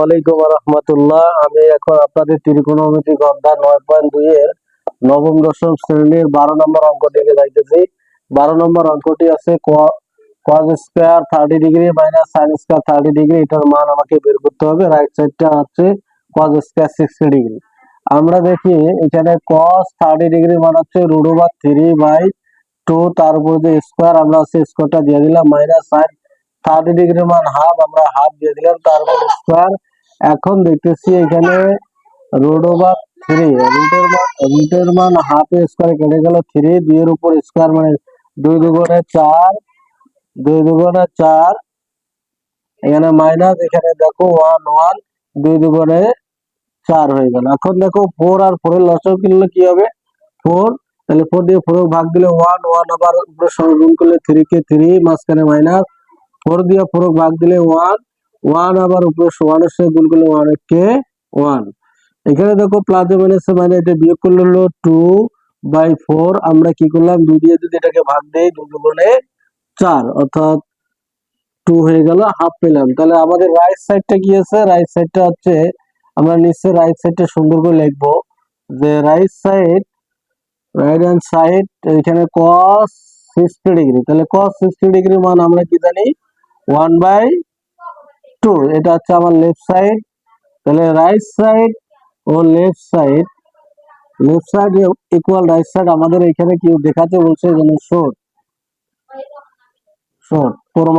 ওয়ালাইকুম রহমতুল্লাহ। আমি এখন আপনাদের ত্রিকোণমিতি অধ্যায় 9.2 এর নবম দশম শ্রেণীর 12 নম্বর অঙ্ক দেখে যাইতেছি। 12 নম্বর অঙ্কটি আছে cos square 30 degree minus sin square 30 degree, এটার মান আমাকে বের করতে হবে। রাইট সাইডটা হচ্ছে cos স্কয়ার 60 ডিগ্রি। আমরা দেখি এখানে cos 30 ডিগ্রি মান হচ্ছে √3/2, তার উপর যে স্কয়ার আমরা আছে স্কয়ারটা দিয়ে দিলাম, মাইনাস sin 30 ডিগ্রি মান হাফ, আমরা হাফ দিয়ে দিলাম, তারপর স্কয়ার। এখন দেখতেছি এখানে রুটের মান হাফ এর স্কয়ার কেটে গেল 3, 2 এর উপর স্কয়ার মানে 2 দুগুণে 4, 2 দুগুণে 4, এখানে মাইনাস, এখানে দেখো 1 1, 2 দুগুণে 4 হয়ে গেল। এখন দেখো 4 আর 4 এর লসাগু কিনলে কি হবে 4, তাহলে 4 দিয়ে 4 ভাগ দিলে 1 1, আবার উপরে সঙ্গে গুণ করলে 3 কে 3, মাঝখানে মাইনাস, 4 দিয়ে 4 ভাগ দিলে 1 1, আবার উপরে 1 এর সাথে গুণ করলে 1 কে 1। এখানে দেখো প্লাস মাইনাসে মানে এটা বিয়োগ করলে হলো 2/4। আমরা কি করলাম 2 দিয়ে যদি এটাকে ভাগ দেই 2 দুগুণে 4, অর্থাৎ 2 হয়ে গেল, হাফ পেলাম। তাহলে আমাদের রাইট সাইডটা কি আছে, রাইট সাইডটা হচ্ছে আমরা নিশ্চয়ই রাইট সাইডটা সুন্দর করে লিখবো যে রাইট হ্যান্ড সাইড এখানে cos 60 ডিগ্রি। তাহলে cos 60 ডিগ্রি মান আমরা কি জানি 1/2, এটা হচ্ছে আমার লেফট সাইড। তাহলে রাইট সাইড ও left side equal right side আমাদের এখানে কি দেখাতে বলছে, শর্ট প্রমাণ।